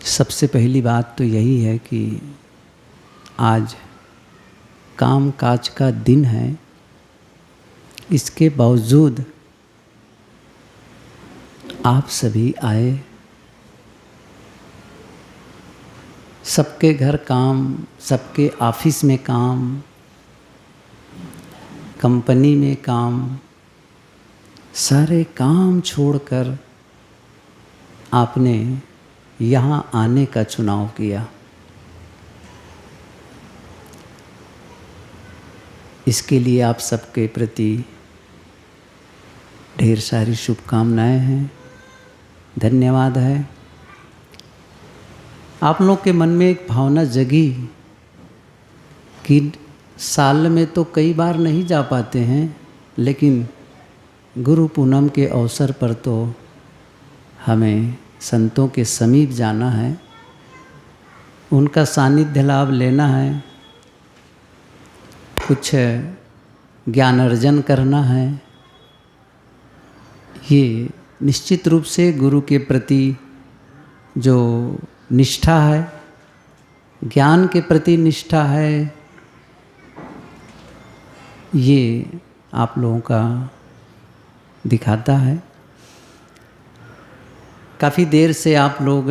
सबसे पहली बात तो यही है कि आज काम काज का दिन है, इसके बावजूद आप सभी आए। सबके घर काम, सबके ऑफिस में काम, कंपनी में काम, सारे काम छोड़कर आपने यहाँ आने का चुनाव किया। इसके लिए आप सबके प्रति ढेर सारी शुभकामनाएं हैं, धन्यवाद है। आप लोग के मन में एक भावना जगी कि साल में तो कई बार नहीं जा पाते हैं, लेकिन गुरु पूनम के अवसर पर तो हमें संतों के समीप जाना है, उनका सानिध्य लाभ लेना है, कुछ ज्ञान अर्जन करना है। ये निश्चित रूप से गुरु के प्रति जो निष्ठा है, ज्ञान के प्रति निष्ठा है, ये आप लोगों का दिखाता है। काफ़ी देर से आप लोग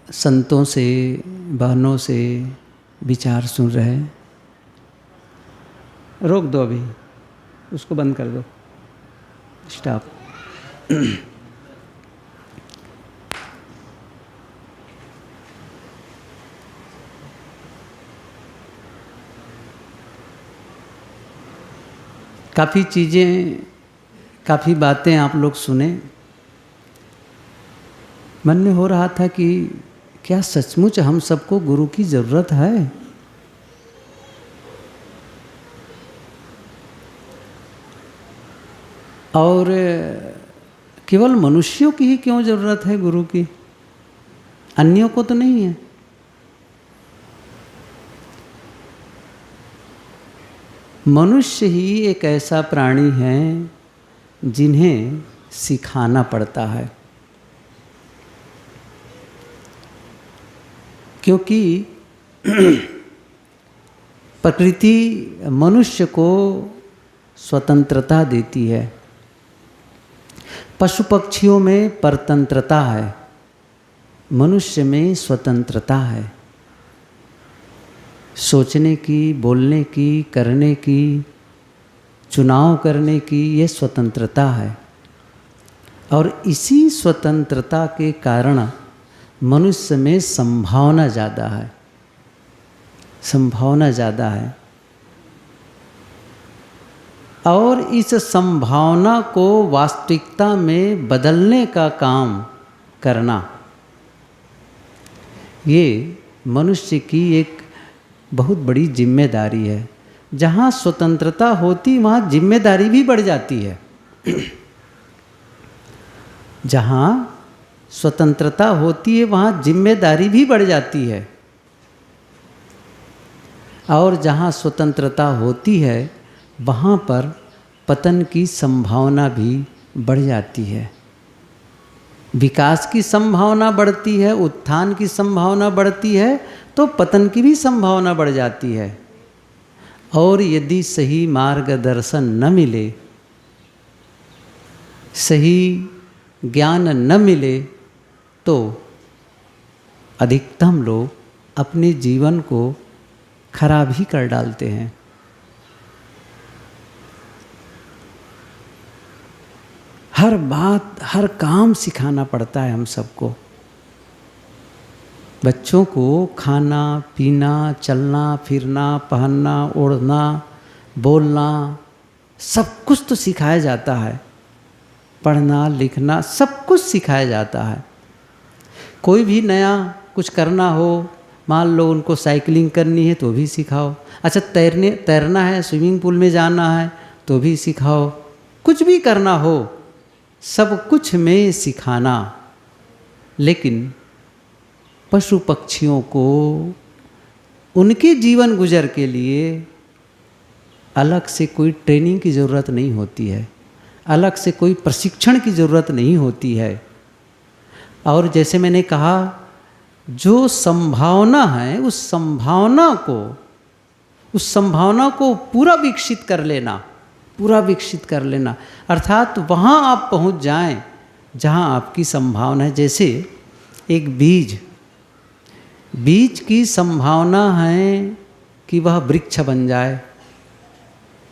संतों से, बहनों से विचार सुन रहे हैं। रोक दो, अभी उसको बंद कर दो, स्टॉप। काफ़ी चीज़ें, काफ़ी बातें आप लोग सुने। मन में हो रहा था कि क्या सचमुच हम सबको गुरु की ज़रूरत है? और केवल मनुष्यों की ही क्यों ज़रूरत है गुरु की? अन्यों को तो नहीं है? मनुष्य ही एक ऐसा प्राणी है जिन्हें सिखाना पड़ता है, क्योंकि प्रकृति मनुष्य को स्वतंत्रता देती है। पशु पक्षियों में परतंत्रता है, मनुष्य में स्वतंत्रता है। सोचने की, बोलने की, करने की, चुनाव करने की, ये स्वतंत्रता है। और इसी स्वतंत्रता के कारण मनुष्य में संभावना ज़्यादा है, संभावना ज़्यादा है। और इस संभावना को वास्तविकता में बदलने का काम करना, ये मनुष्य की एक बहुत बड़ी जिम्मेदारी है। जहाँ स्वतंत्रता होती वहाँ जिम्मेदारी भी बढ़ जाती है। जहाँ स्वतंत्रता होती है वहाँ जिम्मेदारी भी बढ़ जाती है। और जहाँ स्वतंत्रता होती है वहाँ पर पतन की संभावना भी बढ़ जाती है। विकास की संभावना बढ़ती है, उत्थान की संभावना बढ़ती है, तो पतन की भी संभावना बढ़ जाती है। और यदि सही मार्गदर्शन न मिले, सही ज्ञान न मिले, तो अधिकतम लोग अपने जीवन को खराब ही कर डालते हैं। हर बात, हर काम सिखाना पड़ता है हम सबको। बच्चों को खाना, पीना, चलना, फिरना, पहनना, ओढ़ना, बोलना, सब कुछ तो सिखाया जाता है। पढ़ना, लिखना, सब कुछ सिखाया जाता है। कोई भी नया कुछ करना हो, मान लो उनको साइकिलिंग करनी है तो भी सिखाओ। अच्छा, तैरना है, स्विमिंग पूल में जाना है तो भी सिखाओ। कुछ भी करना हो, सब कुछ में सिखाना। लेकिन पशु पक्षियों को उनके जीवन गुजर के लिए अलग से कोई ट्रेनिंग की ज़रूरत नहीं होती है, अलग से कोई प्रशिक्षण की ज़रूरत नहीं होती है। और जैसे मैंने कहा जो संभावना है उस संभावना को पूरा विकसित कर लेना, अर्थात वहाँ आप पहुँच जाएं जहाँ आपकी संभावना है। जैसे एक बीज की संभावना है कि वह वृक्ष बन जाए,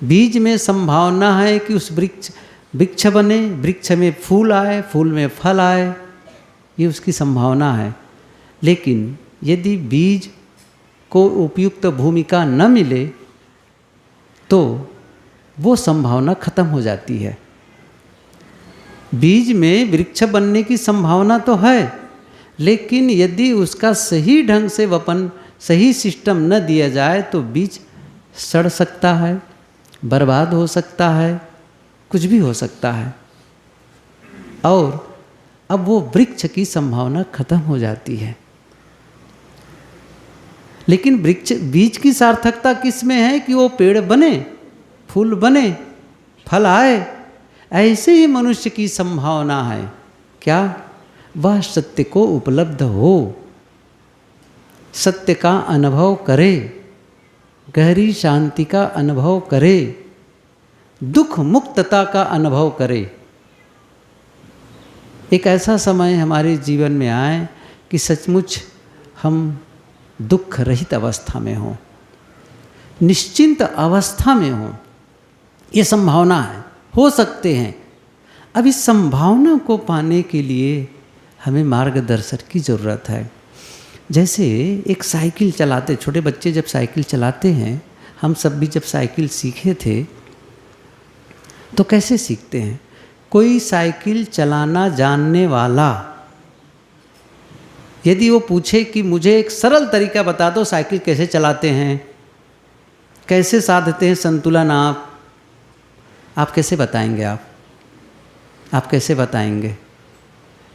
बीज में संभावना है कि उस वृक्ष बने, वृक्ष में फूल आए, फूल में फल आए, ये उसकी संभावना है। लेकिन यदि बीज को उपयुक्त भूमिका न मिले तो वो संभावना खत्म हो जाती है। बीज में वृक्ष बनने की संभावना तो है, लेकिन यदि उसका सही ढंग से वपन, सही सिस्टम न दिया जाए तो बीज सड़ सकता है, बर्बाद हो सकता है, कुछ भी हो सकता है, और अब वो वृक्ष की संभावना खत्म हो जाती है। लेकिन बीज की सार्थकता किस में है कि वो पेड़ बने, फूल बने, फल आए। ऐसे ही मनुष्य की संभावना है क्या? वह सत्य को उपलब्ध हो, सत्य का अनुभव करे, गहरी शांति का अनुभव करे, दुख मुक्तता का अनुभव करे। एक ऐसा समय हमारे जीवन में आए कि सचमुच हम दुख रहित अवस्था में हों, निश्चिंत अवस्था में हों। ये संभावना है, हो सकते हैं। अब इस संभावना को पाने के लिए हमें मार्गदर्शन की ज़रूरत है। जैसे एक साइकिल चलाते, छोटे बच्चे जब साइकिल चलाते हैं, हम सब भी जब साइकिल सीखे थे तो कैसे सीखते हैं? कोई साइकिल चलाना जानने वाला यदि वो पूछे कि मुझे एक सरल तरीका बता दो साइकिल कैसे चलाते हैं, कैसे साधते हैं संतुलन, आप कैसे बताएंगे? आप कैसे बताएंगे?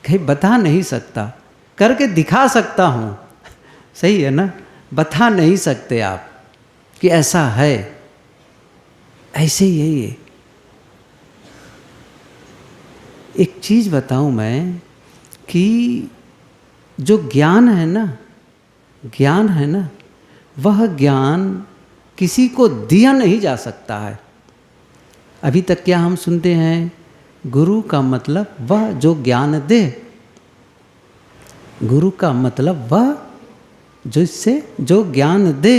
कहीं बता नहीं सकता, करके दिखा सकता हूँ, सही है ना? बता नहीं सकते आप कि ऐसा है। ऐसे ही है ये। एक चीज़ बताऊँ मैं कि जो ज्ञान है ना, वह ज्ञान किसी को दिया नहीं जा सकता है। अभी तक क्या हम सुनते हैं? गुरु का मतलब वह जो ज्ञान दे, गुरु का मतलब वह जो ज्ञान दे,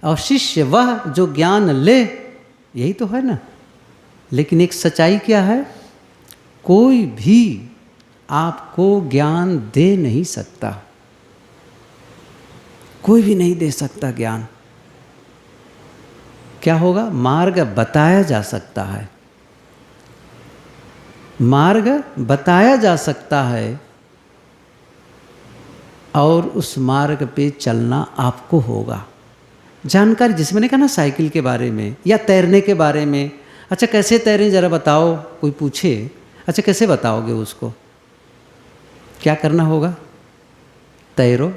और शिष्य वह जो ज्ञान ले। यही तो है ना। लेकिन एक सच्चाई क्या है? कोई भी आपको ज्ञान दे नहीं सकता, कोई भी नहीं दे सकता ज्ञान। क्या होगा? मार्ग बताया जा सकता है, मार्ग बताया जा सकता है, और उस मार्ग पे चलना आपको होगा। जानकारी, जिसमें मैंने कहा ना साइकिल के बारे में या तैरने के बारे में, अच्छा कैसे तैरें ज़रा बताओ, कोई पूछे, अच्छा कैसे बताओगे उसको? क्या करना होगा? तैरो,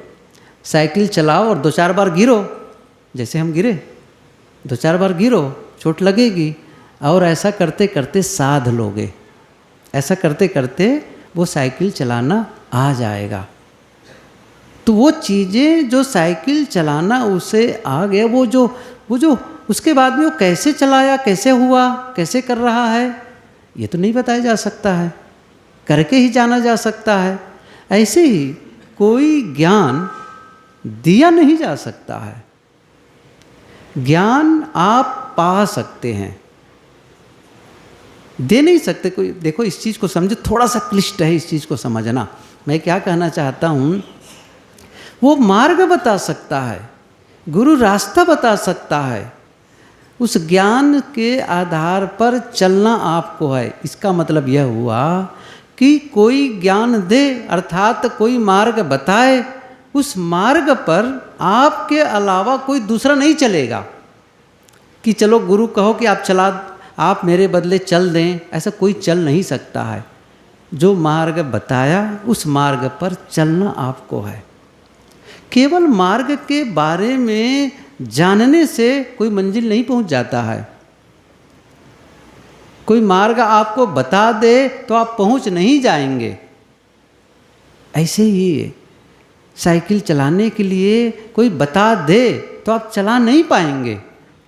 साइकिल चलाओ और 2-4 बार गिरो, जैसे हम गिरे, 2-4 बार गिरो, चोट लगेगी, और ऐसा करते करते साध लोगे। ऐसा करते करते वो साइकिल चलाना आ जाएगा। तो वो चीज़ें जो साइकिल चलाना उसे आ गया, वो जो उसके बाद में वो कैसे चलाया, कैसे हुआ, कैसे कर रहा है, ये तो नहीं बताया जा सकता है, करके ही जाना जा सकता है। ऐसे ही कोई ज्ञान दिया नहीं जा सकता है, ज्ञान आप पा सकते हैं, दे नहीं सकते कोई। देखो इस चीज़ को समझो, थोड़ा सा क्लिष्ट है इस चीज़ को समझना। मैं क्या कहना चाहता हूँ, वो मार्ग बता सकता है, गुरु रास्ता बता सकता है, उस ज्ञान के आधार पर चलना आपको है। इसका मतलब यह हुआ कि कोई ज्ञान दे, अर्थात कोई मार्ग बताए, उस मार्ग पर आपके अलावा कोई दूसरा नहीं चलेगा। कि चलो गुरु कहो कि आप मेरे बदले चल दें, ऐसा कोई चल नहीं सकता है। जो मार्ग बताया उस मार्ग पर चलना आपको है। केवल मार्ग के बारे में जानने से कोई मंजिल नहीं पहुंच जाता है। कोई मार्ग आपको बता दे तो आप पहुंच नहीं जाएंगे। ऐसे ही साइकिल चलाने के लिए कोई बता दे तो आप चला नहीं पाएंगे,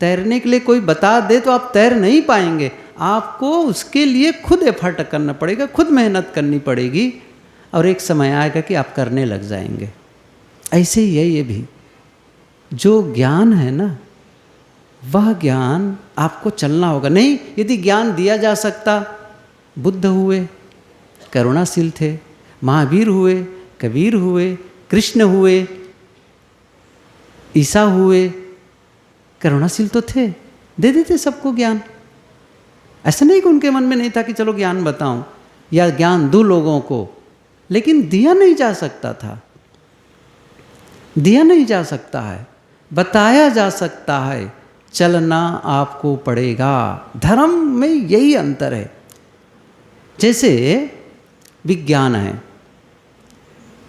तैरने के लिए कोई बता दे तो आप तैर नहीं पाएंगे। आपको उसके लिए खुद एफर्ट करना पड़ेगा, खुद मेहनत करनी पड़ेगी, और एक समय आएगा कि आप करने लग जाएंगे। ऐसे ही है ये भी, जो ज्ञान है ना, वह ज्ञान आपको चलना होगा। नहीं, यदि ज्ञान दिया जा सकता, बुद्ध हुए, करुणाशील थे, महावीर हुए, कबीर हुए, कृष्ण हुए, ईसा हुए, करुणाशील तो थे, दे देते सबको ज्ञान। ऐसा नहीं कि उनके मन में नहीं था कि चलो ज्ञान बताऊं या ज्ञान दूं लोगों को, लेकिन दिया नहीं जा सकता था, दिया नहीं जा सकता है, बताया जा सकता है, चलना आपको पड़ेगा। धर्म में यही अंतर है। जैसे विज्ञान है,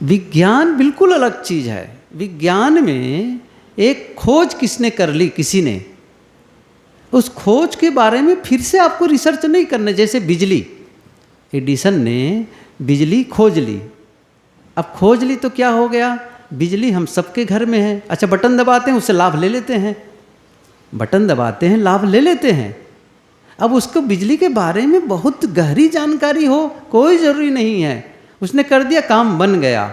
विज्ञान बिल्कुल अलग चीज़ है। विज्ञान में एक खोज किसने कर ली, किसी ने, उस खोज के बारे में फिर से आपको रिसर्च नहीं करना। जैसे बिजली, एडिसन ने बिजली खोज ली, अब खोज ली तो क्या हो गया, बिजली हम सबके घर में है। अच्छा, बटन दबाते हैं, उससे लाभ ले लेते हैं, बटन दबाते हैं, लाभ ले लेते हैं। अब उसको बिजली के बारे में बहुत गहरी जानकारी हो कोई ज़रूरी नहीं है, उसने कर दिया, काम बन गया।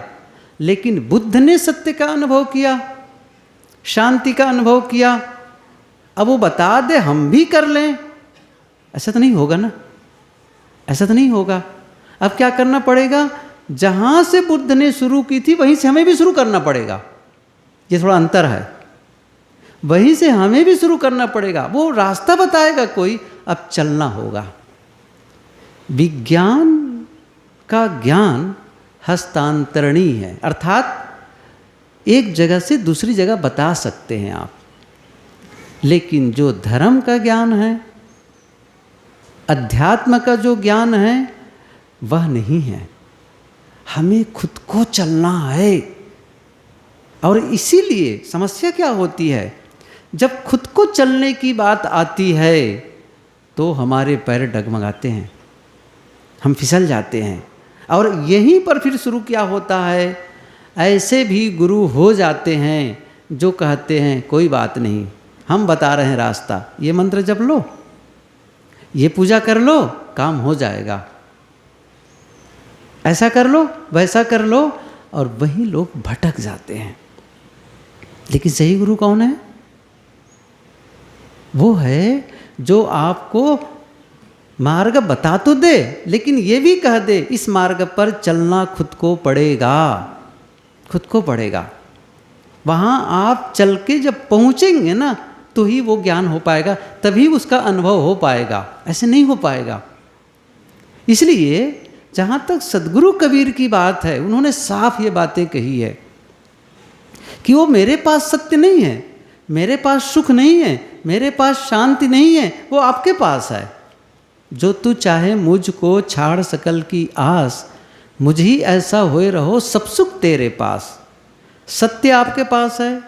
लेकिन बुद्ध ने सत्य का अनुभव किया, शांति का अनुभव किया, अब वो बता दे हम भी कर लें, ऐसा तो नहीं होगा ना, ऐसा तो नहीं होगा। अब क्या करना पड़ेगा, जहाँ से बुद्ध ने शुरू की थी वहीं से हमें भी शुरू करना पड़ेगा। ये थोड़ा अंतर है, वहीं से हमें भी शुरू करना पड़ेगा। वो रास्ता बताएगा कोई, अब चलना होगा। विज्ञान का ज्ञान हस्तांतरणी है, अर्थात एक जगह से दूसरी जगह बता सकते हैं आप। लेकिन जो धर्म का ज्ञान है, अध्यात्म का जो ज्ञान है, वह नहीं है। हमें खुद को चलना है। और इसीलिए समस्या क्या होती है, जब खुद को चलने की बात आती है तो हमारे पैर डगमगाते हैं, हम फिसल जाते हैं। और यहीं पर फिर शुरू क्या होता है, ऐसे भी गुरु हो जाते हैं जो कहते हैं कोई बात नहीं, हम बता रहे हैं रास्ता, ये मंत्र जप लो, ये पूजा कर लो, काम हो जाएगा, ऐसा कर लो, वैसा कर लो, और वही लोग भटक जाते हैं। लेकिन सही गुरु कौन है, वो है जो आपको मार्ग बता तो दे, लेकिन ये भी कह दे इस मार्ग पर चलना खुद को पड़ेगा, खुद को पड़ेगा। वहाँ आप चल के जब पहुँचेंगे ना तो ही वो ज्ञान हो पाएगा, तभी उसका अनुभव हो पाएगा, ऐसे नहीं हो पाएगा। इसलिए जहाँ तक सद्गुरु कबीर की बात है, उन्होंने साफ ये बातें कही है कि वो मेरे पास सत्य नहीं है, मेरे पास सुख नहीं है, मेरे पास शांति नहीं है, वो आपके पास है। जो तू चाहे मुझको छाड़ सकल की आस, मुझ ही ऐसा होए रहो सब सुख तेरे पास। सत्य आपके पास है,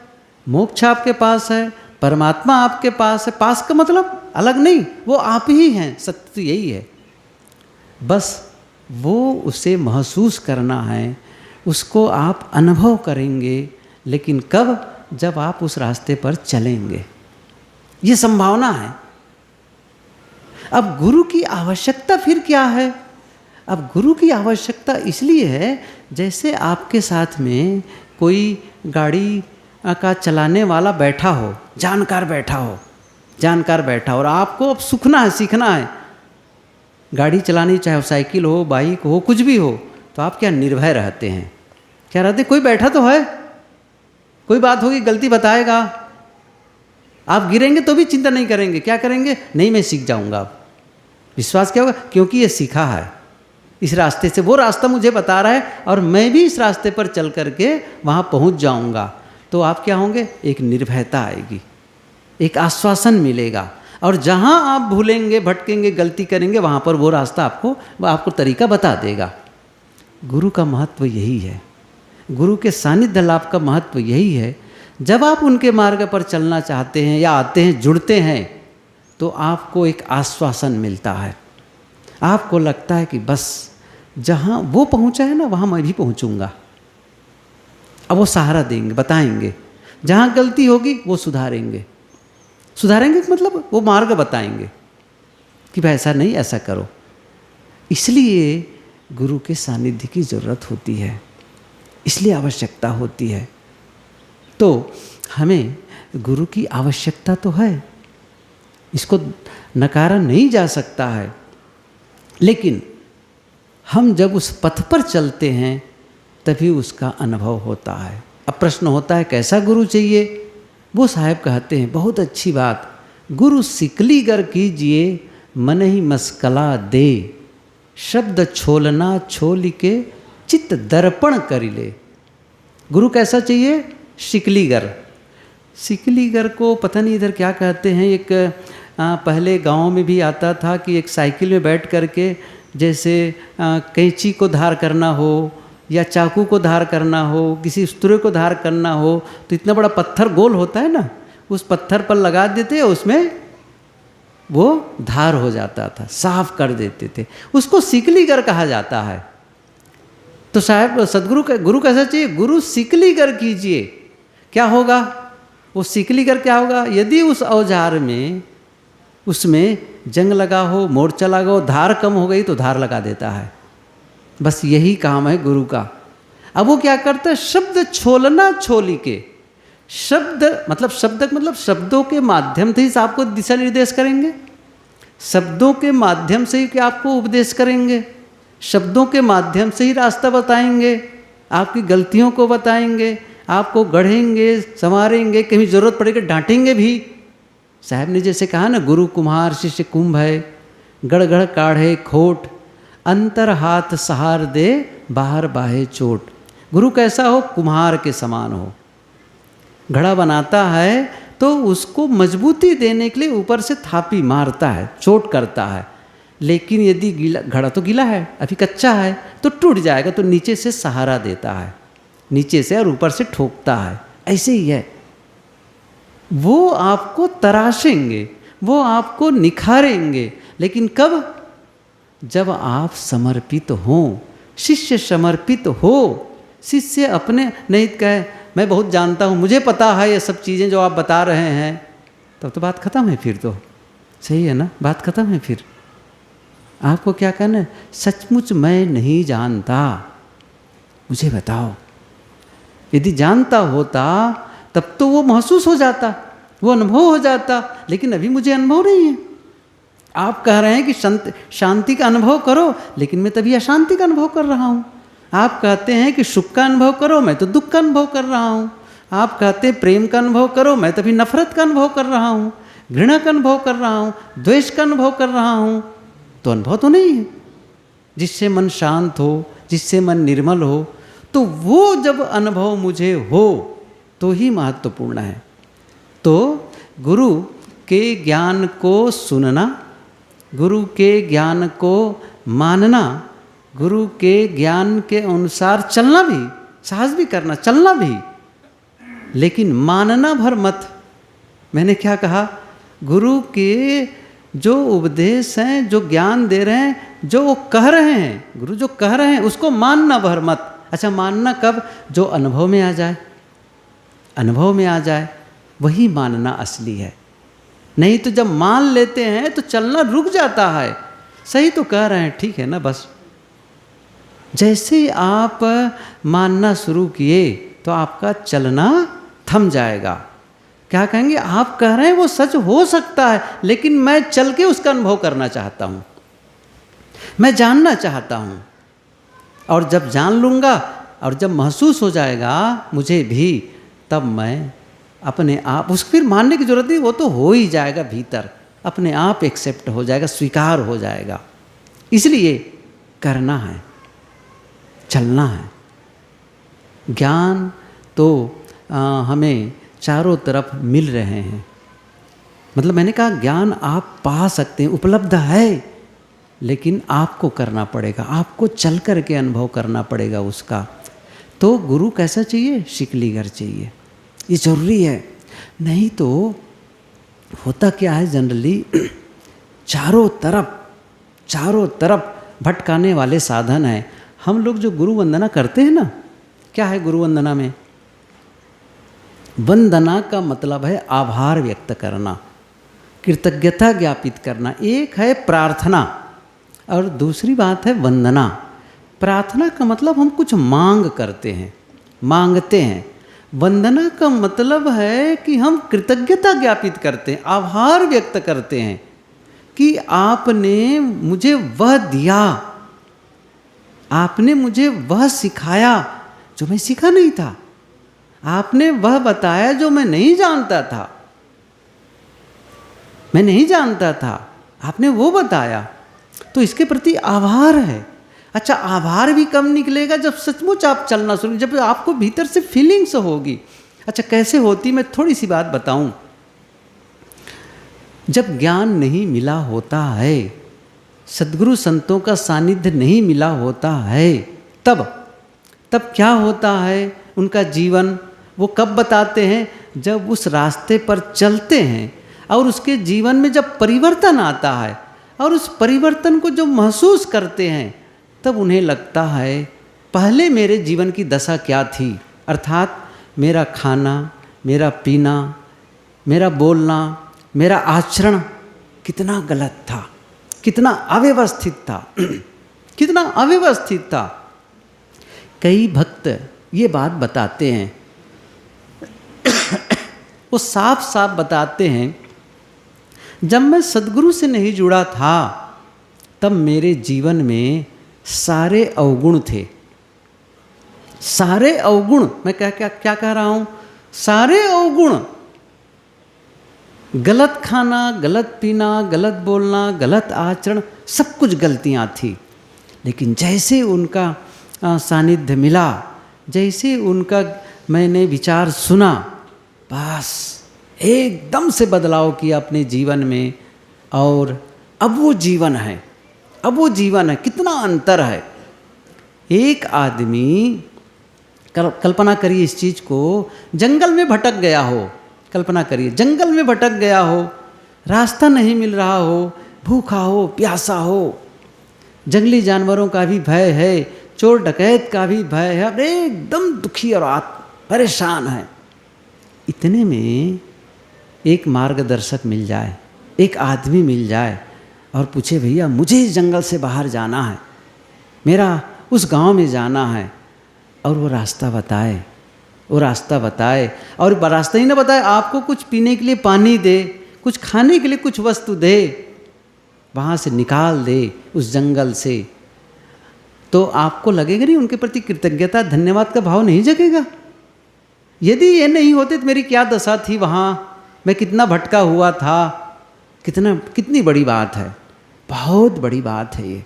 मोक्ष आपके पास है, परमात्मा आपके पास है। पास का मतलब अलग नहीं, वो आप ही हैं, सत्य तो यही है। बस वो उसे महसूस करना है, उसको आप अनुभव करेंगे। लेकिन कब, जब आप उस रास्ते पर चलेंगे, ये संभावना है। अब गुरु की आवश्यकता फिर क्या है, अब गुरु की आवश्यकता इसलिए है, जैसे आपके साथ में कोई गाड़ी का चलाने वाला बैठा हो, जानकार बैठा हो, जानकार बैठा हो, और आपको अब सीखना है, सीखना है गाड़ी चलानी, चाहे वो साइकिल हो, बाइक हो, कुछ भी हो, तो आप क्या निर्भय रहते हैं, क्या रहते, कोई बैठा तो है, कोई बात होगी गलती बताएगा, आप गिरेंगे तो भी चिंता नहीं करेंगे, क्या करेंगे, नहीं मैं सीख जाऊंगा। अब विश्वास क्या होगा, क्योंकि ये सीखा है, इस रास्ते से, वो रास्ता मुझे बता रहा है और मैं भी इस रास्ते पर चल करके वहाँ पहुँच जाऊँगा। तो आप क्या होंगे, एक निर्भयता आएगी, एक आश्वासन मिलेगा। और जहाँ आप भूलेंगे, भटकेंगे, गलती करेंगे, वहाँ पर वो रास्ता आपको तरीका बता देगा। गुरु का महत्व यही है, गुरु के सानिध्य लाभ का महत्व यही है। जब आप उनके मार्ग पर चलना चाहते हैं या आते हैं, जुड़ते हैं, तो आपको एक आश्वासन मिलता है। आपको लगता है कि बस जहाँ वो पहुँचा है ना, वहाँ मैं भी पहुँचूँगा। अब वो सहारा देंगे, बताएंगे, जहाँ गलती होगी वो सुधारेंगे। सुधारेंगे मतलब वो मार्ग बताएंगे कि भाई ऐसा नहीं, ऐसा करो। इसलिए गुरु के सानिध्य की ज़रूरत होती है, इसलिए आवश्यकता होती है। तो हमें गुरु की आवश्यकता तो है, इसको नकारा नहीं जा सकता है, लेकिन हम जब उस पथ पर चलते हैं तभी उसका अनुभव होता है। अब प्रश्न होता है कैसा गुरु चाहिए? वो साहब कहते हैं बहुत अच्छी बात, गुरु सिकलीगर कीजिए मन ही मस्कला दे, शब्द छोलना छोल के चित्त दर्पण करी ले। गुरु कैसा चाहिए? शिकलीगर। शिकलीगर को पता नहीं इधर क्या कहते हैं, एक पहले गांव में भी आता था कि एक साइकिल में बैठ करके जैसे कैंची को धार करना हो या चाकू को धार करना हो, किसी स्तूरे को धार करना हो, तो इतना बड़ा पत्थर गोल होता है ना, उस पत्थर पर लगा देते, उसमें वो धार हो जाता था, साफ कर देते थे, उसको सिकलीगर कहा जाता है। तो साहब सदगुरु का गुरु कैसा चाहिए? गुरु सिकलीगर कीजिए। क्या होगा वो सिकलीगर? क्या होगा? यदि उस औजार में उसमें जंग लगा हो, मोर्चा लगा हो, धार कम हो गई तो धार लगा देता है। बस यही काम है गुरु का। अब वो क्या करता है? शब्द छोलना छोली के, शब्द मतलब शब्दों के माध्यम से ही आपको दिशा निर्देश करेंगे, शब्दों के माध्यम से ही कि आपको उपदेश करेंगे, शब्दों के माध्यम से ही रास्ता बताएंगे, आपकी गलतियों को बताएंगे, आपको गढ़ेंगे, संवारेंगे, कहीं ज़रूरत पड़ेगी डांटेंगे भी। साहब ने जैसे कहा ना, गुरु कुम्हार शिष्य कुंभ है, गढ़ गढ़ काढ़े खोट, अंतर हाथ सहार दे बाहर बाहे चोट। गुरु कैसा हो? कुम्हार के समान हो। घड़ा बनाता है तो उसको मजबूती देने के लिए ऊपर से थापी मारता है, चोट करता है, लेकिन यदि गीला, घड़ा तो गीला है, अभी कच्चा है, तो टूट जाएगा, तो नीचे से सहारा देता है, नीचे से और ऊपर से ठोकता है। ऐसे ही है, वो आपको तराशेंगे, वो आपको निखारेंगे, लेकिन कब? जब आप समर्पित हों, शिष्य समर्पित हो। शिष्य अपने नहीं कहे मैं बहुत जानता हूँ, मुझे पता है ये सब चीज़ें जो आप बता रहे हैं, तब तो बात खत्म है, फिर तो सही है ना, बात खत्म है। फिर आपको क्या कहना है? सचमुच मैं नहीं जानता, मुझे बताओ। यदि जानता होता तब तो वो महसूस हो जाता, वो अनुभव हो जाता, लेकिन अभी मुझे अनुभव नहीं है। आप कह रहे हैं कि शांति का अनुभव करो, लेकिन मैं तभी अशांति का अनुभव कर रहा हूँ। आप कहते हैं कि सुख का अनुभव करो, मैं तो दुख का अनुभव कर रहा हूँ। आप कहते हैं प्रेम का अनुभव करो, मैं तभी नफरत का अनुभव कर रहा हूँ, घृणा का अनुभव कर रहा हूँ, द्वेष का अनुभव कर रहा हूँ। तो अनुभव तो नहीं है। जिससे मन शांत हो, जिससे मन निर्मल हो, तो वो जब अनुभव मुझे हो तो ही महत्वपूर्ण है। तो गुरु के ज्ञान को सुनना, गुरु के ज्ञान को मानना, गुरु के ज्ञान के अनुसार चलना भी, साहस भी करना, चलना भी, लेकिन मानना भर मत। मैंने क्या कहा? गुरु के जो उपदेश हैं, जो ज्ञान दे रहे हैं, जो वो कह रहे हैं, गुरु जो कह रहे हैं उसको मानना भर मत। अच्छा, मानना कब? जो अनुभव में आ जाए, अनुभव में आ जाए, वही मानना असली है। नहीं तो जब मान लेते हैं तो चलना रुक जाता है। सही तो कह रहे हैं, ठीक है ना, बस। जैसे ही आप मानना शुरू किए तो आपका चलना थम जाएगा। क्या कहेंगे? आप कह रहे हैं वो सच हो सकता है, लेकिन मैं चल के उसका अनुभव करना चाहता हूँ, मैं जानना चाहता हूँ। और जब जान लूँगा और जब महसूस हो जाएगा मुझे भी, तब मैं अपने आप, उसको फिर मानने की जरूरत नहीं, वो तो हो ही जाएगा, भीतर अपने आप एक्सेप्ट हो जाएगा, स्वीकार हो जाएगा। इसलिए करना है, चलना है। ज्ञान तो हमें चारों तरफ मिल रहे हैं। मतलब मैंने कहा ज्ञान आप पा सकते हैं, उपलब्ध है, लेकिन आपको करना पड़ेगा, आपको चल कर के अनुभव करना पड़ेगा उसका। तो गुरु कैसा चाहिए? शिकलीगर चाहिए, ये जरूरी है। नहीं तो होता क्या है, जनरली चारों तरफ भटकाने वाले साधन हैं। हम लोग जो गुरु वंदना करते हैं ना, क्या है गुरु वंदना में? वंदना का मतलब है आभार व्यक्त करना, कृतज्ञता ज्ञापित करना। एक है प्रार्थना और दूसरी बात है वंदना। प्रार्थना का मतलब हम कुछ मांग करते हैं, मांगते हैं। वंदना का मतलब है कि हम कृतज्ञता ज्ञापित करते हैं, आभार व्यक्त करते हैं कि आपने मुझे वह दिया, आपने मुझे वह सिखाया जो मैं सीखा नहीं था, आपने वह बताया जो मैं नहीं जानता था, मैं नहीं जानता था, आपने वो बताया, तो इसके प्रति आभार है। अच्छा, आभार भी कम निकलेगा जब सचमुच आप चलना शुरू, जब आपको भीतर से फीलिंग्स होगी। अच्छा, कैसे होती, मैं थोड़ी सी बात बताऊं। जब ज्ञान नहीं मिला होता है, सद्गुरु संतों का सानिध्य नहीं मिला होता है, तब क्या होता है उनका जीवन, वो कब बताते हैं? जब उस रास्ते पर चलते हैं और उसके जीवन में जब परिवर्तन आता है और उस परिवर्तन को जब महसूस करते हैं, तब उन्हें लगता है पहले मेरे जीवन की दशा क्या थी, अर्थात मेरा खाना, मेरा पीना, मेरा बोलना, मेरा आचरण कितना गलत था, कितना अव्यवस्थित था, कितना अव्यवस्थित था। कई भक्त ये बात बताते हैं, वो साफ साफ बताते हैं, जब मैं सद्गुरु से नहीं जुड़ा था तब मेरे जीवन में सारे अवगुण थे, सारे अवगुण। मैं क्या कह रहा हूँ? सारे अवगुण, गलत खाना, गलत पीना, गलत बोलना, गलत आचरण, सब कुछ गलतियाँ थी। लेकिन जैसे उनका सानिध्य मिला, जैसे उनका मैंने विचार सुना, बस एकदम से बदलाव किया अपने जीवन में, और अब वो जीवन है, अब वो जीवन है। कितना अंतर है। एक आदमी, कल्पना करिए इस चीज़ को, जंगल में भटक गया हो, कल्पना करिए जंगल में भटक गया हो, रास्ता नहीं मिल रहा हो, भूखा हो, प्यासा हो, जंगली जानवरों का भी भय है, चोर डकैत का भी भय है, अब एकदम दुखी और परेशान है। इतने में एक मार्गदर्शक मिल जाए, एक आदमी मिल जाए और पूछे, भैया मुझे इस जंगल से बाहर जाना है, मेरा उस गांव में जाना है, और वो रास्ता बताए, वो रास्ता बताए, और रास्ता ही ना बताए, आपको कुछ पीने के लिए पानी दे, कुछ खाने के लिए कुछ वस्तु दे, वहाँ से निकाल दे उस जंगल से, तो आपको लगेगा नहीं उनके प्रति कृतज्ञता, धन्यवाद का भाव नहीं जगेगा? यदि ये नहीं होते तो मेरी क्या दशा थी वहाँ, मैं कितना भटका हुआ था, कितनी बड़ी बात है, बहुत बड़ी बात है ये।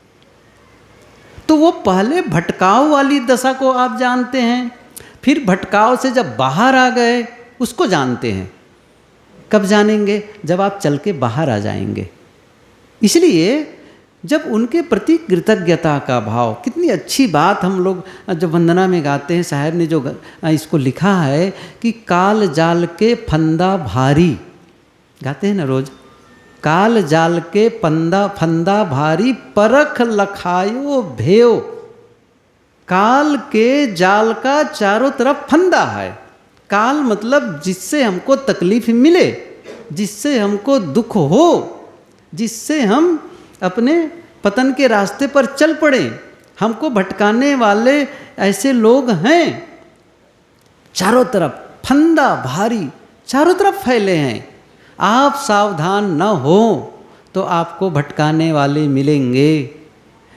तो वो पहले भटकाव वाली दशा को आप जानते हैं, फिर भटकाव से जब बाहर आ गए उसको जानते हैं। कब जानेंगे? जब आप चल के बाहर आ जाएंगे। इसलिए जब उनके प्रति कृतज्ञता का भाव, कितनी अच्छी बात हम लोग जब वंदना में गाते हैं, साहब ने जो इसको लिखा है कि काल जाल के फंदा भारी, गाते हैं ना रोज, काल जाल के फंदा भारी, परख लखायो भेयो। काल के जाल का चारों तरफ फंदा है। काल मतलब जिससे हमको तकलीफ मिले, जिससे हमको दुख हो, जिससे हम अपने पतन के रास्ते पर चल पड़े, हमको भटकाने वाले ऐसे लोग हैं, चारों तरफ फंदा भारी, चारों तरफ फैले हैं। आप सावधान न हो तो आपको भटकाने वाले मिलेंगे।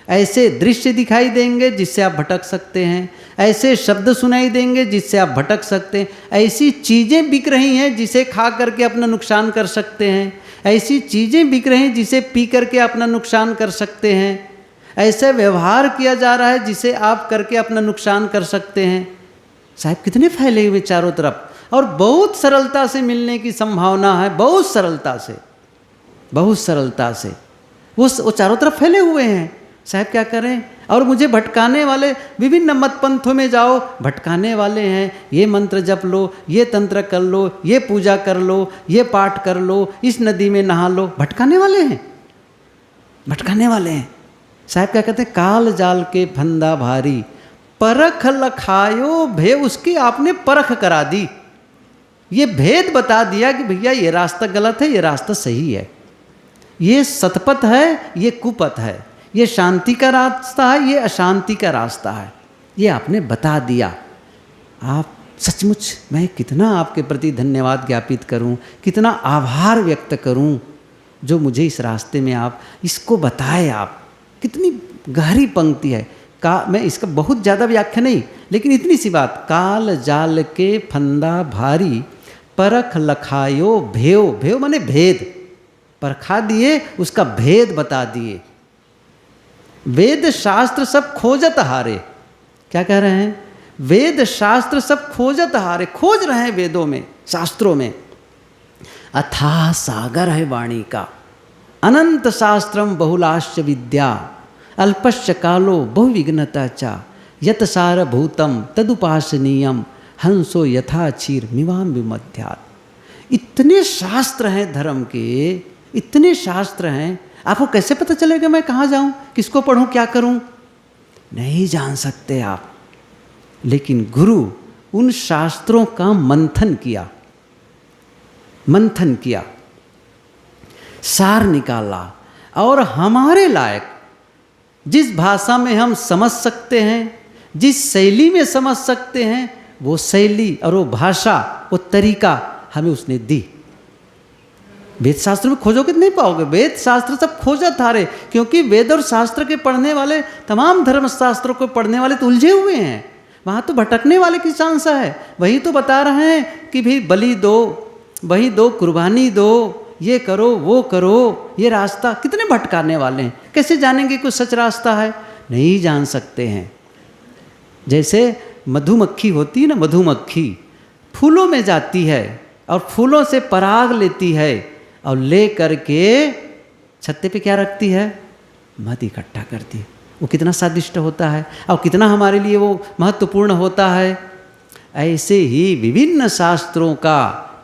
ऐसे दृश्य दिखाई देंगे जिससे आप भटक सकते हैं, ऐसे शब्द सुनाई देंगे जिससे आप भटक सकते हैं, ऐसी चीज़ें बिक रही हैं जिसे खा करके अपना नुकसान कर सकते हैं, ऐसी चीज़ें बिक रही हैं जिसे पी करके अपना नुकसान कर सकते हैं, ऐसा व्यवहार किया जा रहा है जिसे आप करके अपना नुकसान कर सकते हैं। साहब कितने फैले हुए चारों तरफ, और बहुत सरलता से मिलने की संभावना है, बहुत सरलता से, बहुत सरलता से वो चारों तरफ फैले हुए हैं। साहब क्या करें? और मुझे भटकाने वाले, विभिन्न मत पंथों में जाओ, भटकाने वाले हैं, ये मंत्र जप लो, ये तंत्र कर लो, ये पूजा कर लो, ये पाठ कर लो, इस नदी में नहा लो, भटकाने वाले हैं, भटकाने वाले हैं। साहब क्या कहते हैं? काल जाल के फंदा भारी, परख लखायो भे, उसकी आपने परख करा दी, ये भेद बता दिया कि भैया ये रास्ता गलत है, ये रास्ता सही है, ये सतपथ है, ये कुपथ है, ये शांति का रास्ता है, ये अशांति का रास्ता है, ये आपने बता दिया। आप सचमुच, मैं कितना आपके प्रति धन्यवाद ज्ञापित करूं, कितना आभार व्यक्त करूं जो मुझे इस रास्ते में आप इसको बताए। आप कितनी गहरी पंक्ति है। मैं इसका बहुत ज़्यादा व्याख्या नहीं, लेकिन इतनी सी बात, काल जाल के फंदा भारी परख लखायो भेव, भेव माने भेद, परखा दिए, उसका भेद बता दिए। वेद शास्त्र सब खोजत हारे, क्या कह रहे हैं? वेद शास्त्र सब खोजत हारे, खोज रहे हैं वेदों में, शास्त्रों में। अथाह सागर है वाणी का, अनंत शास्त्रम बहुलाश्च विद्या, अल्पश्च कालो बहुविघ्नता चा, यत सारभूतम तदुपासनीयम, हंसो यथा क्षीर मिवाम विमध्यात्। इतने शास्त्र हैं धर्म के, इतने शास्त्र हैं, आपको कैसे पता चलेगा मैं कहाँ जाऊँ, किसको पढ़ूँ, क्या करूँ? नहीं जान सकते आप। लेकिन गुरु उन शास्त्रों का मंथन किया, मंथन किया, सार निकाला, और हमारे लायक जिस भाषा में हम समझ सकते हैं, जिस शैली में समझ सकते हैं, वो शैली और वो भाषा, वो तरीका हमें उसने दी। वेद शास्त्र में खोजोगे तो नहीं पाओगे, वेद शास्त्र सब खोजा थारे, क्योंकि वेद और शास्त्र के पढ़ने वाले, तमाम धर्म शास्त्रों को पढ़ने वाले तो उलझे हुए हैं, वहाँ तो भटकने वाले की चांस है। वही तो बता रहे हैं कि भाई बलि दो, वही दो, कुर्बानी दो, ये करो, वो करो, ये रास्ता। कितने भटकाने वाले हैं, कैसे जानेंगे कोई सच रास्ता है? नहीं जान सकते हैं। जैसे मधुमक्खी होती है ना, मधुमक्खी फूलों में जाती है और फूलों से पराग लेती है, और ले करके छत्ते पे क्या रखती है? मध इकट्ठा करती है। वो कितना स्वादिष्ट होता है और कितना हमारे लिए वो महत्वपूर्ण होता है। ऐसे ही विभिन्न शास्त्रों का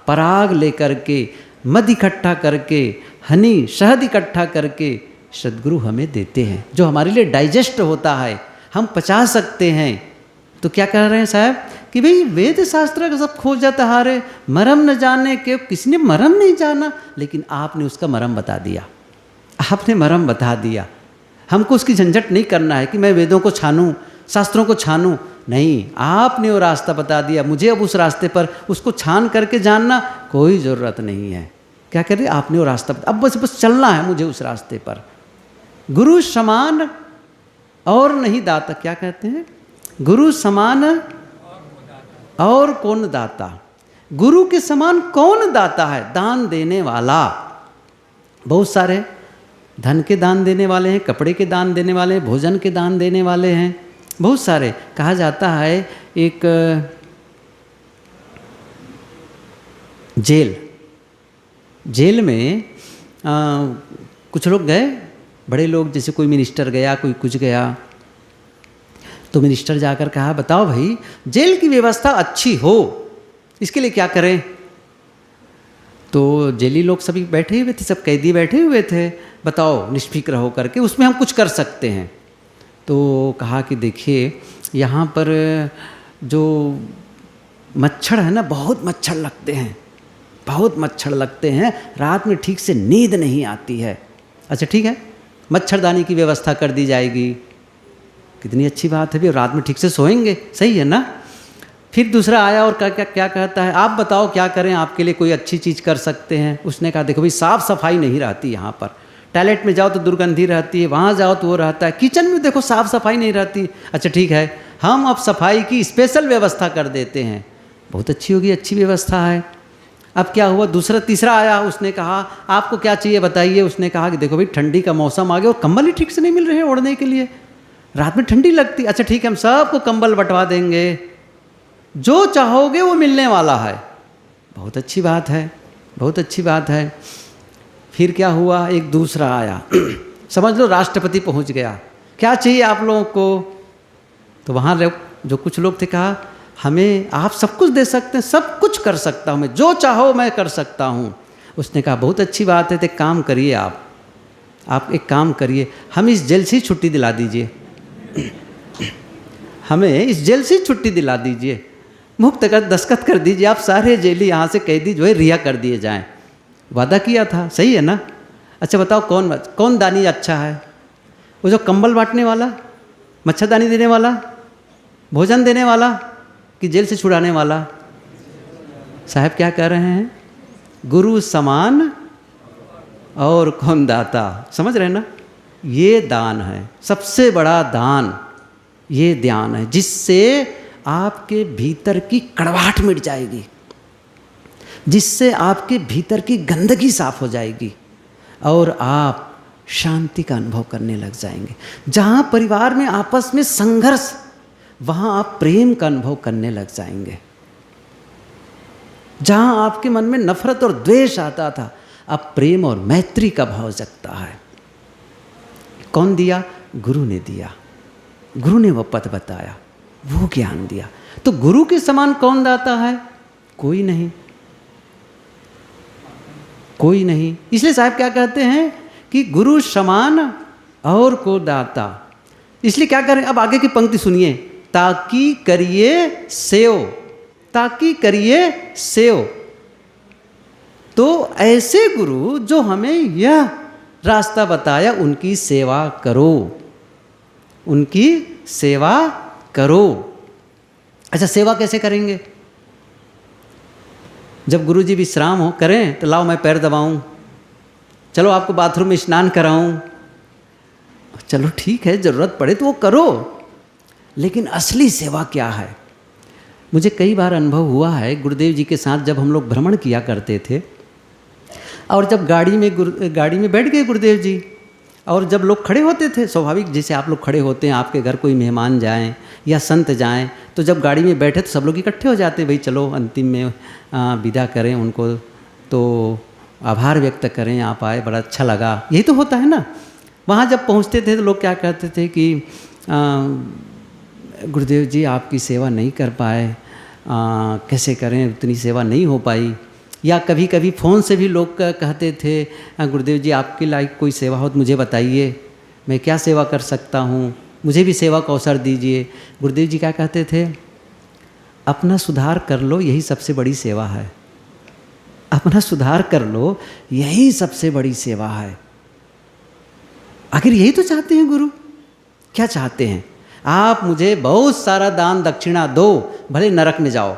पराग लेकर के, मध इकट्ठा करके, हनी शहद इकट्ठा करके सद्गुरु हमें देते हैं, जो हमारे लिए डाइजेस्ट होता है, हम पचा सकते हैं। तो क्या कह रहे हैं साहब कि भाई वेद शास्त्र का सब खोज जाता हारे, मरम न जाने के, किसी ने मरम नहीं जाना, लेकिन आपने उसका मरम बता दिया, आपने मरम बता दिया। हमको उसकी झंझट नहीं करना है कि मैं वेदों को छानूं, शास्त्रों को छानूं, नहीं, आपने वो रास्ता बता दिया। मुझे अब उस रास्ते पर उसको छान करके जानना कोई ज़रूरत नहीं है। क्या कर रहे? आपने वो रास्ता अब बस चलना है मुझे उस रास्ते पर। गुरु समान और नहीं दाता, क्या कहते हैं? गुरु समान और कौन दाता? गुरु के समान कौन दाता है? दान देने वाला। बहुत सारे धन के दान देने वाले हैं, कपड़े के दान देने वाले हैं, भोजन के दान देने वाले हैं, बहुत सारे। कहा जाता है एक जेल में कुछ लोग गए, बड़े लोग, जैसे कोई मिनिस्टर गया, कोई कुछ गया, तो मिनिस्टर जाकर कहा, बताओ भाई जेल की व्यवस्था अच्छी हो, इसके लिए क्या करें? तो जेली लोग सभी बैठे हुए थे, सब कैदी बैठे हुए थे, बताओ निष्फिक्र हो करके उसमें हम कुछ कर सकते हैं। तो कहा कि देखिए यहाँ पर जो मच्छर है ना, बहुत मच्छर लगते हैं, बहुत मच्छर लगते हैं, रात में ठीक से नींद नहीं आती है। अच्छा ठीक है, मच्छरदानी की व्यवस्था कर दी जाएगी। कितनी अच्छी बात है भी, रात में ठीक से सोएंगे, सही है ना? फिर दूसरा आया और क्या कहता है, आप बताओ क्या करें, आपके लिए कोई अच्छी चीज़ कर सकते हैं। उसने कहा देखो भाई, साफ़ सफाई नहीं रहती यहाँ पर, टॉयलेट में जाओ तो दुर्गंधी रहती है, वहाँ जाओ तो वो रहता है, किचन में देखो साफ़ सफाई नहीं रहती। अच्छा ठीक है, हम अब सफाई की स्पेशल व्यवस्था कर देते हैं। बहुत अच्छी होगी, अच्छी व्यवस्था है। अब क्या हुआ, तीसरा आया, उसने कहा आपको क्या चाहिए बताइए। उसने कहा कि देखो भाई, ठंडी का मौसम आ गया और कंबल ही ठीक से नहीं मिल रहे हैं ओढ़ने के लिए, रात में ठंडी लगती। अच्छा ठीक है, हम सबको कंबल बंटवा देंगे, जो चाहोगे वो मिलने वाला है। बहुत अच्छी बात है, बहुत अच्छी बात है। फिर क्या हुआ, एक दूसरा आया, समझ लो राष्ट्रपति पहुंच गया, क्या चाहिए आप लोगों को? तो वहाँ जो कुछ लोग थे कहा, हमें आप सब कुछ दे सकते हैं, सब कुछ कर सकता हूँ मैं, जो चाहो मैं कर सकता हूँ। उसने कहा बहुत अच्छी बात है, तो एक काम करिए, आप एक काम करिए, हमें इस जेल से छुट्टी दिला दीजिए, हमें इस जेल से छुट्टी दिला दीजिए। मुक्त कर दस्तखत कर दीजिए, आप सारे जेली यहाँ से कैदी जो है रिहा कर दिए जाएं। वादा किया था, सही है ना? अच्छा बताओ कौन दानी अच्छा है? वो जो कंबल बांटने वाला, मच्छरदानी देने वाला, भोजन देने वाला, कि जेल से छुड़ाने वाला? साहब क्या कह रहे हैं? गुरु समान और कौन दाता। समझ रहे हैं ना? ये दान है, सबसे बड़ा दान ये ध्यान है, जिससे आपके भीतर की कड़वाहट मिट जाएगी, जिससे आपके भीतर की गंदगी साफ हो जाएगी और आप शांति का अनुभव करने लग जाएंगे। जहाँ परिवार में आपस में संघर्ष, वहाँ आप प्रेम का अनुभव करने लग जाएंगे। जहाँ आपके मन में नफरत और द्वेष आता था, अब प्रेम और मैत्री का भाव जगता है। कौन दिया? गुरु ने दिया। गुरु ने वो पथ बताया, वो ज्ञान दिया। तो गुरु के समान कौन दाता है? कोई नहीं, कोई नहीं। इसलिए साहब क्या कहते हैं कि गुरु समान और को दाता। इसलिए क्या करें? अब आगे की पंक्ति सुनिए, ताकि करिए सेव, ताकि करिए सेव। तो ऐसे गुरु जो हमें यह रास्ता बताया, उनकी सेवा करो, उनकी सेवा करो। अच्छा, सेवा कैसे करेंगे? जब गुरुजी विश्राम हो करें तो लाओ मैं पैर दबाऊं, चलो आपको बाथरूम में स्नान कराऊं, चलो ठीक है, ज़रूरत पड़े तो वो करो। लेकिन असली सेवा क्या है? मुझे कई बार अनुभव हुआ है गुरुदेव जी के साथ, जब हम लोग भ्रमण किया करते थे और जब गाड़ी में बैठ गए गुरुदेव जी, और जब लोग खड़े होते थे, स्वाभाविक जैसे आप लोग खड़े होते हैं, आपके घर कोई मेहमान जाएं या संत जाएं, तो जब गाड़ी में बैठे तो सब लोग इकट्ठे हो जाते, भाई चलो अंतिम में विदा करें उनको, तो आभार व्यक्त करें, आप आए, बड़ा अच्छा लगा, यही तो होता है ना। वहाँ जब पहुँचते थे तो लोग क्या कहते थे कि गुरुदेव जी आपकी सेवा नहीं कर पाए, कैसे करें, उतनी सेवा नहीं हो पाई। या कभी कभी फ़ोन से भी लोग कहते थे, गुरुदेव जी आपके लायक कोई सेवा हो तो मुझे बताइए, मैं क्या सेवा कर सकता हूँ, मुझे भी सेवा का अवसर दीजिए। गुरुदेव जी क्या कहते थे? अपना सुधार कर लो, यही सबसे बड़ी सेवा है। अपना सुधार कर लो, यही सबसे बड़ी सेवा है। आखिर यही तो चाहते हैं गुरु। क्या चाहते हैं? आप मुझे बहुत सारा दान दक्षिणा दो, भले नरक में जाओ,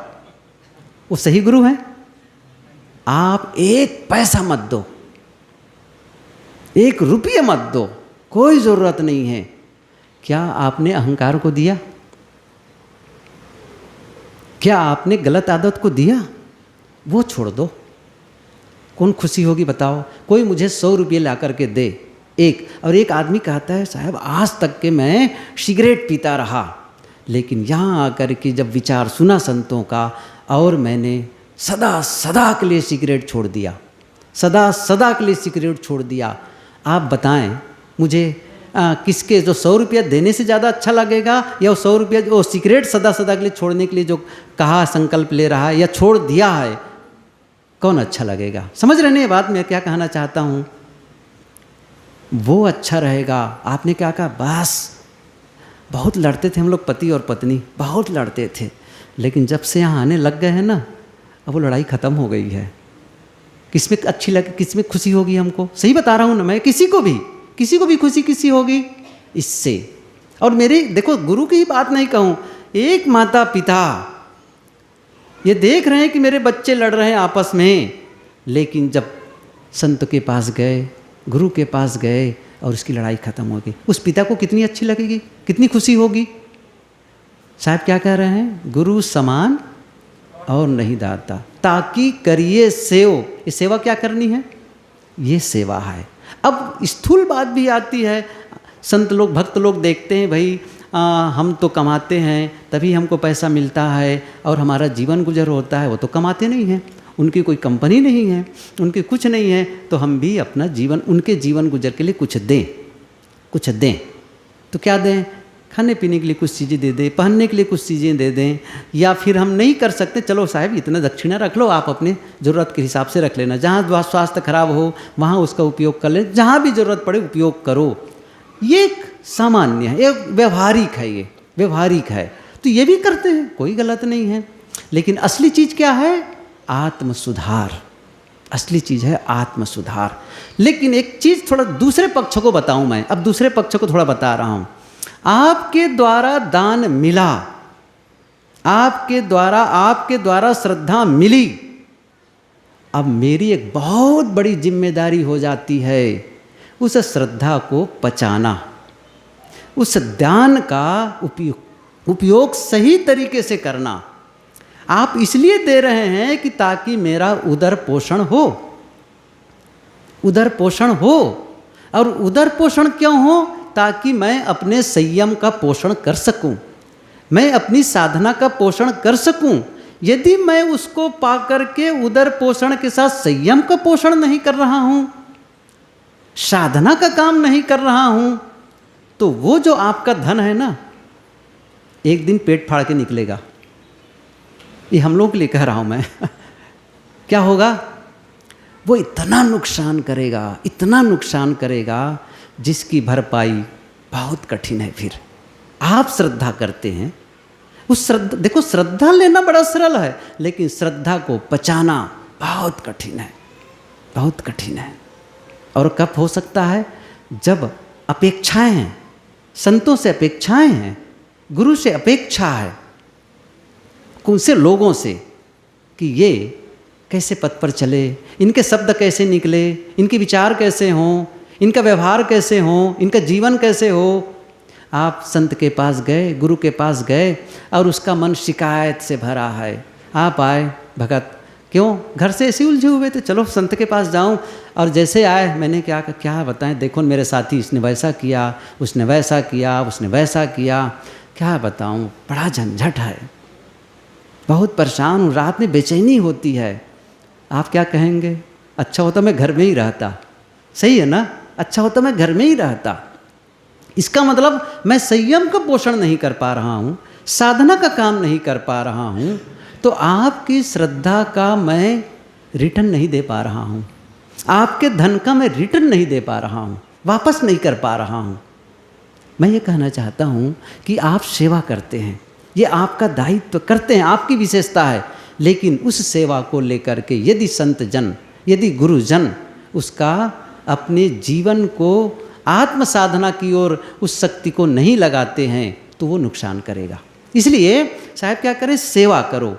वो सही गुरु हैं? आप एक पैसा मत दो, एक रुपया मत दो, कोई ज़रूरत नहीं है। क्या आपने अहंकार को दिया? क्या आपने गलत आदत को दिया? वो छोड़ दो। कौन खुशी होगी बताओ? कोई मुझे 100 रुपये ला करके दे, और एक आदमी कहता है साहब आज तक के मैं सिगरेट पीता रहा, लेकिन यहाँ आकर के जब विचार सुना संतों का, और मैंने सदा सदा के लिए सिगरेट छोड़ दिया, सदा सदा के लिए सिगरेट छोड़ दिया। आप बताएं मुझे किसके जो 100 रुपया देने से ज़्यादा अच्छा लगेगा, या वो 100 रुपया वो सिगरेट सदा सदा के लिए छोड़ने के लिए जो कहा संकल्प ले रहा है या छोड़ दिया है, कौन अच्छा लगेगा? समझ रहे हैं ये बात मैं क्या कहना चाहता हूँ? वो अच्छा रहेगा। आपने क्या कहा? बस बहुत लड़ते थे हम लोग, पति और पत्नी बहुत लड़ते थे, लेकिन जब से यहाँ आने लग गए हैं ना, अब वो लड़ाई ख़त्म हो गई है। किसमें अच्छी लगे, किसमें खुशी होगी हमको? सही बता रहा हूँ ना मैं, किसी को भी खुशी किसी होगी इससे। और मेरी देखो गुरु की ही बात नहीं कहूँ, एक माता पिता ये देख रहे हैं कि मेरे बच्चे लड़ रहे हैं आपस में, लेकिन जब संत के पास गए, गुरु के पास गए और उसकी लड़ाई ख़त्म हो गई, उस पिता को कितनी अच्छी लगेगी, कितनी खुशी होगी। साहब क्या कह रहे हैं? गुरु समान और नहीं दाता, ताकि करिए सेव। ये सेवा क्या करनी है? ये सेवा है। अब स्थूल बात भी आती है, संत लोग भक्त लोग देखते हैं भाई हम तो कमाते हैं तभी हमको पैसा मिलता है और हमारा जीवन गुजर होता है, वो तो कमाते नहीं हैं, उनकी कोई कंपनी नहीं है, उनकी कुछ नहीं है, तो हम भी अपना जीवन उनके जीवन गुजर के लिए कुछ दें। तो क्या दें? खाने पीने के लिए कुछ चीज़ें दे दें, पहनने के लिए कुछ चीज़ें दे दें, या फिर हम नहीं कर सकते, चलो साहब इतना दक्षिणा रख लो, आप अपने ज़रूरत के हिसाब से रख लेना, जहाँ स्वास्थ्य खराब हो वहाँ उसका उपयोग कर लें, जहाँ भी ज़रूरत पड़े उपयोग करो। ये एक सामान्य है, एक व्यवहारिक है, ये व्यवहारिक है, तो ये भी करते हैं, कोई गलत नहीं है। लेकिन असली चीज़ क्या है? आत्म सुधार। असली चीज़ है आत्म सुधार। लेकिन एक चीज़ थोड़ा दूसरे पक्ष को बताऊं मैं, अब दूसरे पक्ष को थोड़ा बता रहा हूं। आपके द्वारा दान मिला, आपके द्वारा श्रद्धा मिली, अब मेरी एक बहुत बड़ी जिम्मेदारी हो जाती है उस श्रद्धा को पचाना, उस दान का उपयोग सही तरीके से करना। आप इसलिए दे रहे हैं कि ताकि मेरा उदर पोषण हो, उदर पोषण हो। और उदर पोषण क्यों हो? ताकि मैं अपने संयम का पोषण कर सकूं, मैं अपनी साधना का पोषण कर सकूं। यदि मैं उसको पा करके उदर पोषण के साथ संयम का पोषण नहीं कर रहा हूं, साधना का काम नहीं कर रहा हूं, तो वो जो आपका धन है ना, एक दिन पेट फाड़ के निकलेगा। ये हम लोग के लिए कह रहा हूं मैं। क्या होगा? वो इतना नुकसान करेगा, इतना नुकसान करेगा जिसकी भरपाई बहुत कठिन है। फिर आप श्रद्धा करते हैं, उस श्रद्धा, देखो श्रद्धा लेना बड़ा सरल है, लेकिन श्रद्धा को पचाना बहुत कठिन है, बहुत कठिन है। और कब हो सकता है? जब अपेक्षाएं हैं, संतों से अपेक्षाएं हैं, गुरु से अपेक्षा है, उनसे लोगों से कि ये कैसे पथ पर चले, इनके शब्द कैसे निकले, इनके विचार कैसे हों, इनका व्यवहार कैसे हों, इनका जीवन कैसे हो। आप संत के पास गए, गुरु के पास गए और उसका मन शिकायत से भरा है। आप आए, भगत क्यों घर से ऐसे उलझे हुए थे, चलो संत के पास जाऊं। और जैसे आए, मैंने क्या बताएं, देखो मेरे साथी इसने वैसा किया, उसने वैसा किया, उसने वैसा किया, क्या बताऊं, बड़ा झंझट है, बहुत परेशान हूँ, रात में बेचैनी होती है। आप क्या कहेंगे? अच्छा होता मैं घर में ही रहता। सही है ना? अच्छा होता मैं घर में ही रहता। इसका मतलब मैं संयम का पोषण नहीं कर पा रहा हूँ, साधना का काम नहीं कर पा रहा हूँ, तो आपकी श्रद्धा का मैं रिटर्न नहीं दे पा रहा हूँ, आपके धन का मैं रिटर्न नहीं दे पा रहा हूँ, वापस नहीं कर पा रहा हूँ। मैं ये कहना चाहता हूँ कि आप सेवा करते हैं, ये आपका दायित्व करते हैं, आपकी विशेषता है। लेकिन उस सेवा को लेकर के यदि संत जन, यदि गुरुजन उसका अपने जीवन को आत्म साधना की ओर उस शक्ति को नहीं लगाते हैं, तो वो नुकसान करेगा। इसलिए साहब क्या करें? सेवा करो।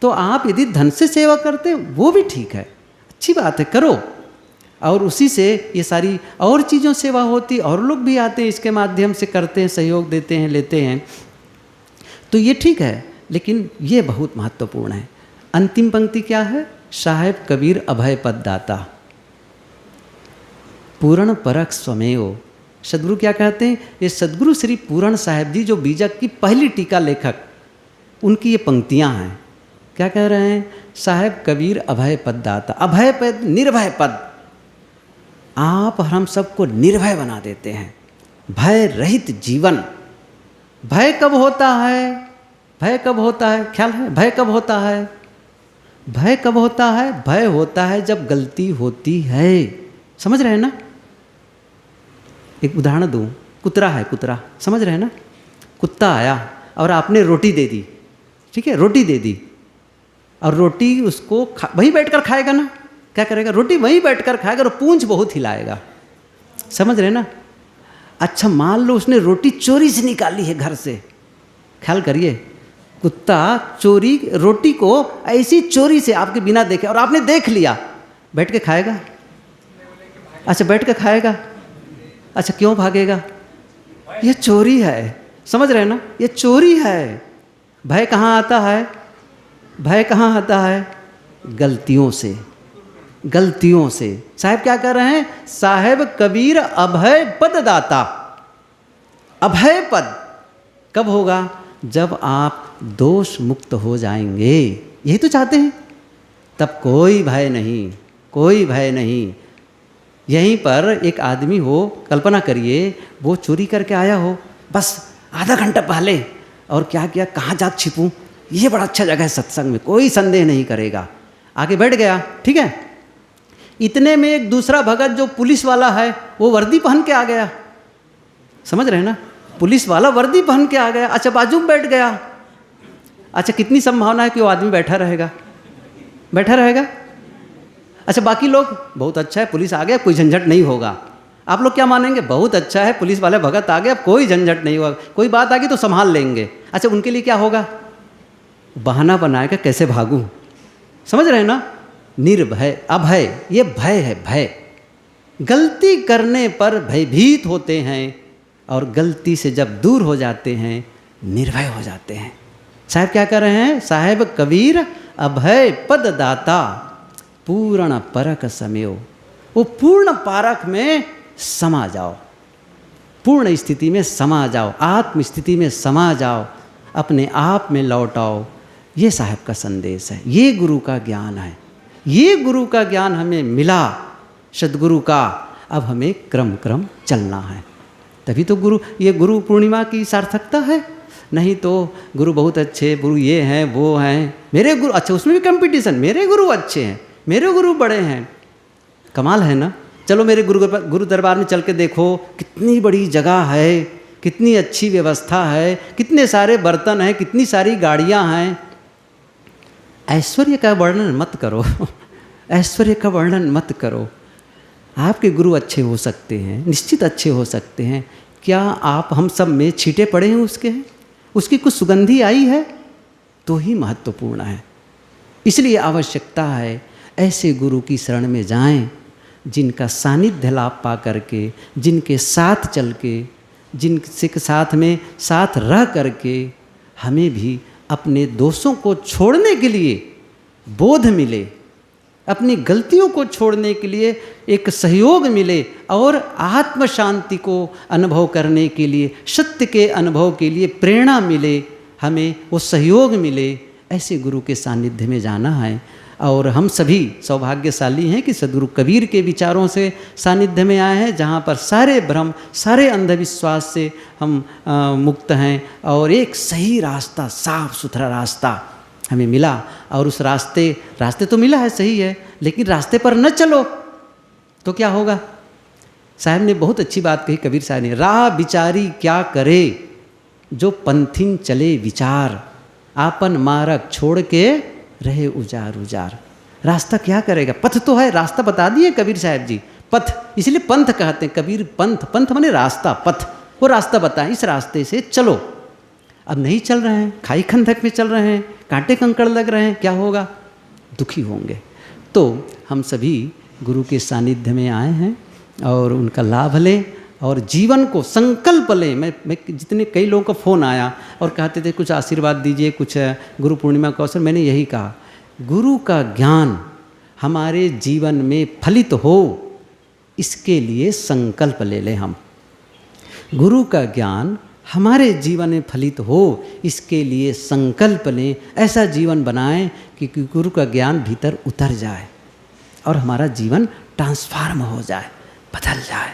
तो आप यदि धन से सेवा करते हैं वो भी ठीक है, अच्छी बात है, करो। और उसी से ये सारी और चीज़ों सेवा होती, और लोग भी आते हैं इसके माध्यम से करते हैं, सहयोग देते हैं, लेते हैं, तो ये ठीक है। लेकिन ये बहुत महत्वपूर्ण है। अंतिम पंक्ति क्या है? साहेब कबीर अभय पद दाता, पूर्ण परख स्वमेव। सदगुरु क्या कहते हैं? ये सदगुरु श्री पूर्ण साहेब जी जो बीजक की पहली टीका लेखक, उनकी ये पंक्तियां हैं। क्या कह रहे हैं? साहेब कबीर अभय पद दाता। अभय पद, निर्भय पद। आप हम सबको निर्भय बना देते हैं, भय रहित जीवन। भय कब होता है? भय कब होता है? ख्याल है भय कब होता है? भय कब होता है? भय होता है जब गलती होती है। समझ रहे हैं ना? एक उदाहरण दूं, कुतरा है, कुतरा, समझ रहे हैं ना? कुत्ता आया और आपने रोटी दे दी, ठीक है, रोटी दे दी, और रोटी उसको वहीं बैठकर खाएगा ना? क्या करेगा? रोटी वहीं बैठकर खाएगा और पूंछ बहुत हिलाएगा। समझ रहे हैं ना? अच्छा, मान लो उसने रोटी चोरी से निकाली है घर से। ख्याल करिए, कुत्ता चोरी रोटी को ऐसी चोरी से आपके बिना देखे, और आपने देख लिया, बैठ के खाएगा? अच्छा, बैठ के खाएगा? अच्छा, क्यों भागेगा? ये चोरी है। समझ रहे हैं ना? ये चोरी है। भय कहाँ आता है? भय कहाँ आता है? गलतियों से, गलतियों से। साहब क्या कर रहे हैं? साहेब कबीर अभय पद दाता। अभय पद कब होगा? जब आप दोष मुक्त हो जाएंगे। यही तो चाहते हैं। तब कोई भय नहीं, कोई भय नहीं। यहीं पर एक आदमी हो, कल्पना करिए, वो चोरी करके आया हो बस आधा घंटा पहले, और क्या किया, कहाँ जा छिपूं, ये बड़ा अच्छा जगह है सत्संग में, कोई संदेह नहीं करेगा, आके बैठ गया, ठीक है। इतने में एक दूसरा भगत जो पुलिस वाला है, वो वर्दी पहन के आ गया। समझ रहे हैं ना? पुलिस वाला वर्दी पहन के आ गया। अच्छा, बाजू में बैठ गया। अच्छा, कितनी संभावना है कि वो आदमी बैठा रहेगा? बैठा रहेगा। अच्छा, बाकी लोग बहुत अच्छा है, पुलिस आ गया, कोई झंझट नहीं होगा। आप लोग क्या मानेंगे? बहुत अच्छा है, पुलिस वाले भगत आ गया, कोई झंझट नहीं होगा, कोई बात आ गई तो संभाल लेंगे। अच्छा, उनके लिए क्या होगा? बहाना बनाएगा कैसे भागूं। समझ रहे हैं ना? निर्भय, अभय, ये भय है, भय। गलती करने पर भयभीत होते हैं और गलती से जब दूर हो जाते हैं निर्भय हो जाते हैं। साहब क्या कर रहे हैं? साहेब कबीर अभय पद दाता पूर्ण परक समयो। वो पूर्ण पारक में समा जाओ, पूर्ण स्थिति में समा जाओ, आत्म स्थिति में समा जाओ, अपने आप में लौट आओ। ये साहब का संदेश है, ये गुरु का ज्ञान है। ये गुरु का ज्ञान हमें मिला सद्गुरु का, अब हमें क्रम क्रम चलना है। तभी तो गुरु, ये गुरु पूर्णिमा की सार्थकता है। नहीं तो गुरु बहुत अच्छे, गुरु ये हैं वो हैं, मेरे गुरु अच्छा, उसमें भी कंपटीशन, मेरे गुरु अच्छे हैं, मेरे गुरु बड़े हैं। कमाल है ना? चलो मेरे गुरु दरबार में चल के देखो, कितनी बड़ी जगह है, कितनी अच्छी व्यवस्था है, कितने सारे बर्तन हैं, कितनी सारी गाड़ियां हैं। ऐश्वर्य का वर्णन मत करो ऐश्वर्य का वर्णन मत करो। आपके गुरु अच्छे हो सकते हैं, निश्चित अच्छे हो सकते हैं। क्या आप हम सब में छींटे पड़े हैं उसके हैं? उसकी कुछ सुगंधी आई है तो ही महत्वपूर्ण है। इसलिए आवश्यकता है ऐसे गुरु की शरण में जाएं, जिनका सानिध्य लाभ पा करके, जिनके साथ चल के, जिनके साथ में साथ रह करके हमें भी अपने दोषों को छोड़ने के लिए बोध मिले, अपनी गलतियों को छोड़ने के लिए एक सहयोग मिले और आत्म शांति को अनुभव करने के लिए, सत्य के अनुभव के लिए प्रेरणा मिले, हमें वो सहयोग मिले। ऐसे गुरु के सानिध्य में जाना है। और हम सभी सौभाग्यशाली हैं कि सद्गुरु कबीर के विचारों से सानिध्य में आए हैं, जहाँ पर सारे भ्रम, सारे अंधविश्वास से हम मुक्त हैं और एक सही रास्ता, साफ सुथरा रास्ता हमें मिला। और उस रास्ते तो मिला है, सही है, लेकिन रास्ते पर न चलो तो क्या होगा? साहब ने बहुत अच्छी बात कही, कबीर साहब ने, राह बिचारी क्या करे जो पंथिन चले विचार, आपन मार्ग छोड़ के रहे उजार उजार। रास्ता क्या करेगा? पथ तो है, रास्ता बता दिए कबीर साहब जी, पथ, इसलिए पंथ कहते हैं। कबीर पंथ, पंथ माने रास्ता, पथ, वो रास्ता बताएं, इस रास्ते से चलो। अब नहीं चल रहे हैं, खाई खंदक में चल रहे हैं, कांटे कंकड़ लग रहे हैं, क्या होगा? दुखी होंगे। तो हम सभी गुरु के सानिध्य में आए हैं और उनका लाभ लें और जीवन को संकल्प लें। मैं जितने कई लोगों का फ़ोन आया और कहते थे कुछ आशीर्वाद दीजिए, कुछ गुरु पूर्णिमा का अवसर, मैंने यही कहा, गुरु का ज्ञान हमारे जीवन में फलित हो, इसके लिए संकल्प ले लें। हम गुरु का ज्ञान हमारे जीवन में फलित हो, इसके लिए संकल्प लें। ऐसा जीवन बनाएं कि गुरु का ज्ञान भीतर उतर जाए और हमारा जीवन ट्रांसफॉर्म हो जाए, बदल जाए,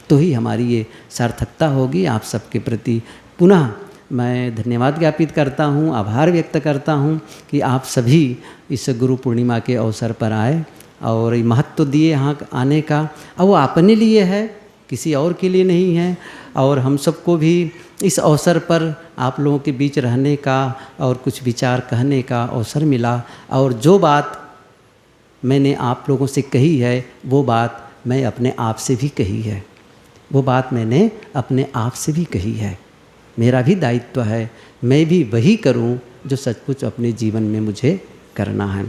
तो ही हमारी ये सार्थकता होगी। आप सबके प्रति पुनः मैं धन्यवाद ज्ञापित करता हूँ, आभार व्यक्त करता हूँ कि आप सभी इस गुरु पूर्णिमा के अवसर पर आए और महत्व दिए यहाँ आने का। और वो अपने लिए है, किसी और के लिए नहीं है। और हम सबको भी इस अवसर पर आप लोगों के बीच रहने का और कुछ विचार कहने का अवसर मिला। और जो बात मैंने आप लोगों से कही है, वो बात मैं अपने आप से भी कही है, वो बात मैंने अपने आप से भी कही है। मेरा भी दायित्व है, मैं भी वही करूं जो सचमुच अपने जीवन में मुझे करना है।